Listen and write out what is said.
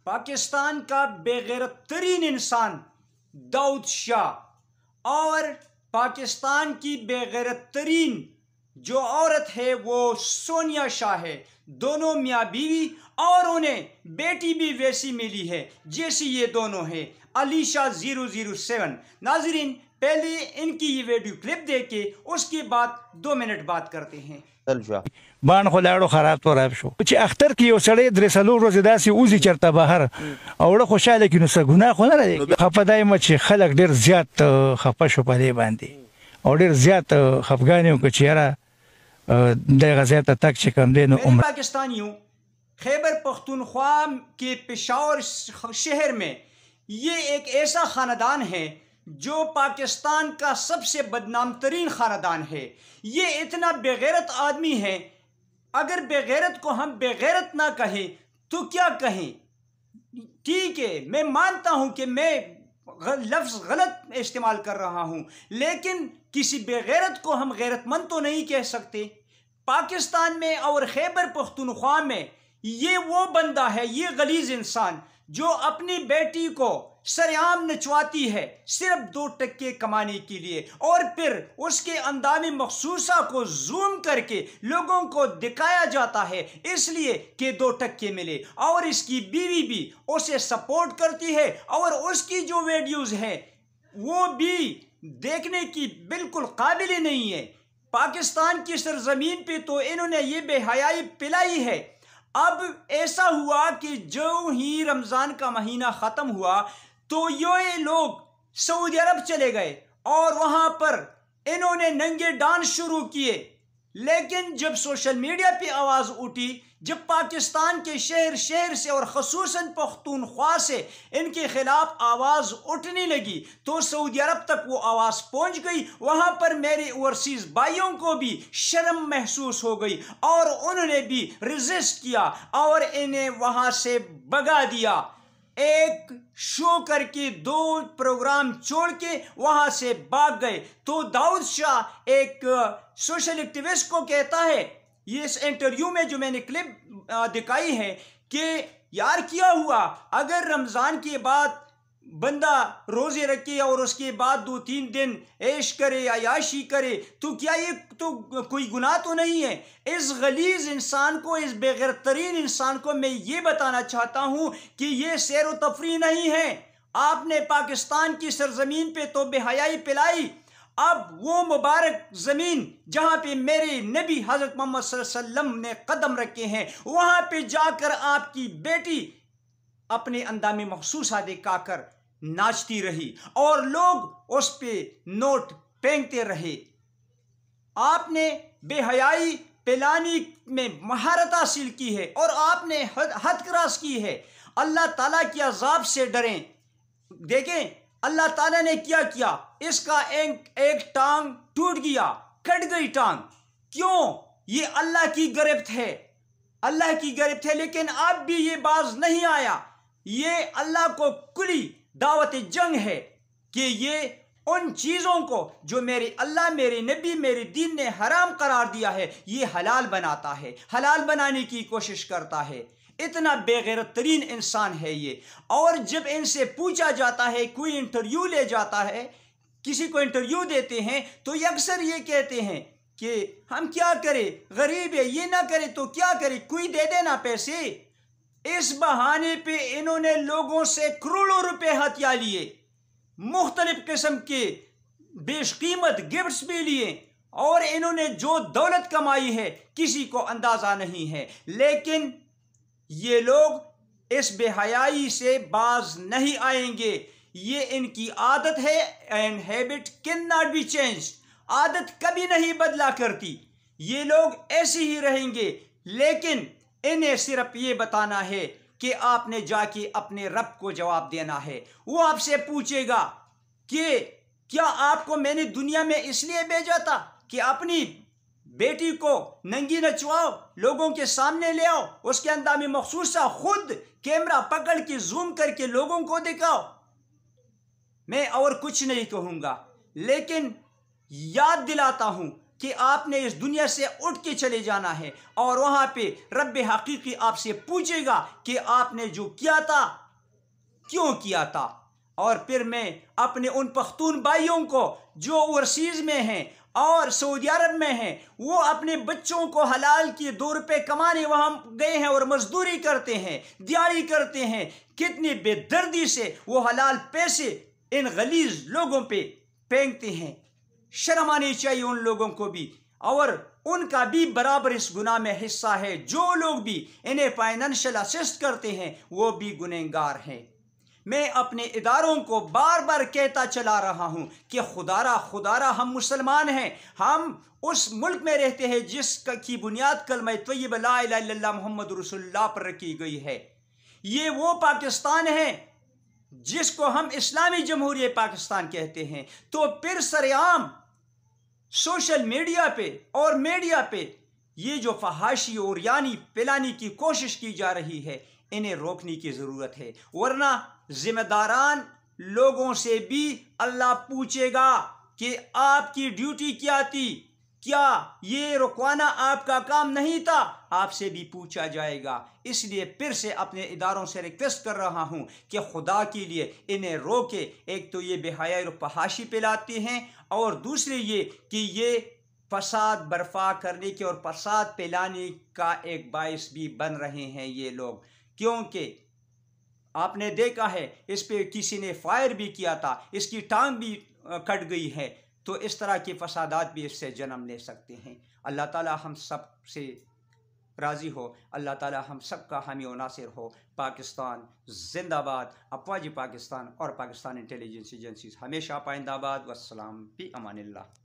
پاکستان کا بے غیرت ترین انسان داؤد شاہ اور پاکستان کی بے غیرت ترین جو عورت ہے وہ سونیا شاہ ہے، دونوں میاں بیوی، اور انہیں بیٹی بھی ویسی ملی ہے جیسی یہ دونوں ہیں، علیشہ 007۔ ناظرین، پہلے ان کی یہ ویڈیو کلپ دیکھ کے اس کے بعد 2 منٹ بات کرتے ہیں۔ بان خو لاړو خراب توراب شو چې اختر کې یو سړی درې څلور ورځې داسې وځي چېرته بهر او ډېر خوشحاله کړي، نو څه ګناه خو نه لري. خفه دا یم چې خلک ډېر زیات خفه شو په دې باندې او ډېر زیات خفګان یې وکړه چې یاره دغه ځای ته تګ چې کوم دی نو میرے پاکستانیوں، خیبر پختونخوا کے پشاور شہر میں یہ ایک ایسا خاندان ہے جو پاکستان کا سب سے بدنام ترین خاندان ہے۔ یہ اتنا بے غیرت آدمی ہے، اگر بے غیرت کو ہم بے غیرت نہ کہیں تو کیا کہیں؟ ٹھیک ہے، میں مانتا ہوں کہ میں لفظ غلط استعمال کر رہا ہوں، لیکن کسی بے غیرت کو ہم غیرت مند تو نہیں کہہ سکتے۔ پاکستان میں اور خیبر پختونخوا میں یہ وہ بندہ ہے، یہ غلیظ انسان جو اپنی بیٹی کو سرعام نچواتی ہے صرف 2 ٹکے کمانے کے لیے، اور پھر اس کے اندام مخصوصہ کو زوم کر کے لوگوں کو دکھایا جاتا ہے اس لیے کہ 2 ٹکے ملے، اور اس کی بیوی بھی اسے سپورٹ کرتی ہے، اور اس کی جو ویڈیوز ہیں وہ بھی دیکھنے کی بالکل قابل ہی نہیں ہے۔ پاکستان کی سرزمین پہ تو انہوں نے یہ بے حیائی پلائی ہے۔ اب ایسا ہوا کہ جو ہی رمضان کا مہینہ ختم ہوا تو یہ لوگ سعودی عرب چلے گئے اور وہاں پر انہوں نے ننگے ڈانس شروع کیے، لیکن جب سوشل میڈیا پہ آواز اٹھی، جب پاکستان کے شہر سے اور خصوصاً پختونخوا سے ان کے خلاف آواز اٹھنے لگی تو سعودی عرب تک وہ آواز پہنچ گئی۔ وہاں پر میرے اوورسیز بھائیوں کو بھی شرم محسوس ہو گئی اور انہوں نے بھی ریزسٹ کیا اور انہیں وہاں سے بھگا دیا۔ ایک شو کر کے 2 پروگرام چھوڑ کے وہاں سے بھاگ گئے۔ تو داؤد شاہ ایک سوشل ایکٹیوسٹ کو کہتا ہے، یہ اس انٹرویو میں جو میں نے کلپ دکھائی ہے، کہ یار کیا ہوا اگر رمضان کے بعد بندہ روزے رکھے اور اس کے بعد 2-3 دن عیش کرے یا عیاشی کرے تو کیا یہ تو کوئی گناہ تو نہیں ہے؟ اس غلیظ انسان کو، اس بے غیرت ترین انسان کو میں یہ بتانا چاہتا ہوں کہ یہ سیر و تفریح نہیں ہے۔ آپ نے پاکستان کی سرزمین پہ تو بے حیائی پلائی، اب وہ مبارک زمین جہاں پہ میرے نبی حضرت محمد صلی اللہ علیہ وسلم نے قدم رکھے ہیں، وہاں پہ جا کر آپ کی بیٹی اپنے اندام مخصوصہ دکھا کر ناچتی رہی اور لوگ اس پہ نوٹ پھینکتے رہے۔ آپ نے بے حیائی پلانے میں مہارت حاصل کی ہے اور آپ نے حد کراس کی ہے۔ اللہ تعالیٰ کے عذاب سے ڈریں۔ دیکھیں اللہ تعالیٰ نے کیا کیا، اس کا ایک ٹانگ ٹوٹ گیا، کٹ گئی ٹانگ۔ کیوں؟ یہ اللہ کی گرفت ہے، اللہ کی گرفت ہے، لیکن اب بھی یہ باز نہیں آیا۔ یہ اللہ کو کلی دعوت جنگ ہے کہ یہ ان چیزوں کو جو میرے اللہ، میرے نبی، میرے دین نے حرام قرار دیا ہے، یہ حلال بناتا ہے، حلال بنانے کی کوشش کرتا ہے۔ اتنا بے غیرت ترین انسان ہے یہ۔ اور جب ان سے پوچھا جاتا ہے، کوئی انٹرویو لے جاتا ہے، کسی کو انٹرویو دیتے ہیں تو یہ اکثر یہ کہتے ہیں کہ ہم کیا کریں، غریب ہے، یہ نہ کرے تو کیا کرے، کوئی دے دینا پیسے۔ اس بہانے پہ انہوں نے لوگوں سے کروڑوں روپے ہتھیا لیے، مختلف قسم کے بیش قیمت گفٹس بھی لیے، اور انہوں نے جو دولت کمائی ہے کسی کو اندازہ نہیں ہے، لیکن یہ لوگ اس بے حیائی سے باز نہیں آئیں گے۔ یہ ان کی عادت ہے، and habit can not be change, عادت کبھی نہیں بدلا کرتی۔ یہ لوگ ایسے ہی رہیں گے، لیکن انہیں صرف یہ بتانا ہے کہ آپ نے جا کے اپنے رب کو جواب دینا ہے۔ وہ آپ سے پوچھے گا کہ کیا آپ کو میں نے دنیا میں اس لیے بھیجا تھا کہ اپنی بیٹی کو ننگی نچواؤ، لوگوں کے سامنے لے آؤ، اس کے اندام مخصوصہ خود کیمرہ پکڑ کے زوم کر کے لوگوں کو دکھاؤ؟ میں اور کچھ نہیں کہوں گا، لیکن یاد دلاتا ہوں کہ آپ نے اس دنیا سے اٹھ کے چلے جانا ہے، اور وہاں پہ رب حقیقی آپ سے پوچھے گا کہ آپ نے جو کیا تھا کیوں کیا تھا۔ اور پھر میں اپنے ان پختون بھائیوں کو جو اوورسیز میں ہیں اور سعودی عرب میں ہیں، وہ اپنے بچوں کو حلال کی 2 روپے کمانے وہاں گئے ہیں اور مزدوری کرتے ہیں، دیہڑی کرتے ہیں، کتنی بے دردی سے وہ حلال پیسے ان غلیظ لوگوں پہ پھینکتے ہیں۔ شرم آنی چاہیے ان لوگوں کو بھی، اور ان کا بھی برابر اس گناہ میں حصہ ہے۔ جو لوگ بھی انہیں فائنینشل اسسٹ کرتے ہیں وہ بھی گنہگار ہیں۔ میں اپنے اداروں کو بار بار کہتا چلا رہا ہوں کہ خدارا ہم مسلمان ہیں، ہم اس ملک میں رہتے ہیں جس کی بنیاد کلمہ طیبہ لا الہ الا اللہ محمد رسول اللہ پر رکھی گئی ہے۔ یہ وہ پاکستان ہے جس کو ہم اسلامی جمہوریہ پاکستان کہتے ہیں۔ تو پھر سرعام سوشل میڈیا پہ اور میڈیا پہ یہ جو فحاشی اور یعنی پھیلانے کی کوشش کی جا رہی ہے، انہیں روکنے کی ضرورت ہے، ورنہ ذمہ داران لوگوں سے بھی اللہ پوچھے گا کہ آپ کی ڈیوٹی کیا تھی، کیا یہ رکوانا آپ کا کام نہیں تھا؟ آپ سے بھی پوچھا جائے گا۔ اس لیے پھر سے اپنے اداروں سے ریکویسٹ کر رہا ہوں کہ خدا کے لیے انہیں روکے۔ ایک تو یہ بے حیائی اور فحاشی پھیلاتے ہیں، اور دوسرے یہ کہ یہ فساد برپا کرنے کے اور فساد پھیلانے کا ایک باعث بھی بن رہے ہیں یہ لوگ، کیونکہ آپ نے دیکھا ہے اس پہ کسی نے فائر بھی کیا تھا، اس کی ٹانگ بھی کٹ گئی ہے، تو اس طرح کے فسادات بھی اس سے جنم لے سکتے ہیں۔ اللہ تعالی ہم سب سے راضی ہو، اللہ تعالی ہم سب کا حامی و ناصر ہو۔ پاکستان زندہ باد، افواج پاکستان اور پاکستان انٹیلیجنس ایجنسیز ہمیشہ پائندہ باد۔ والسلام فی امان اللہ۔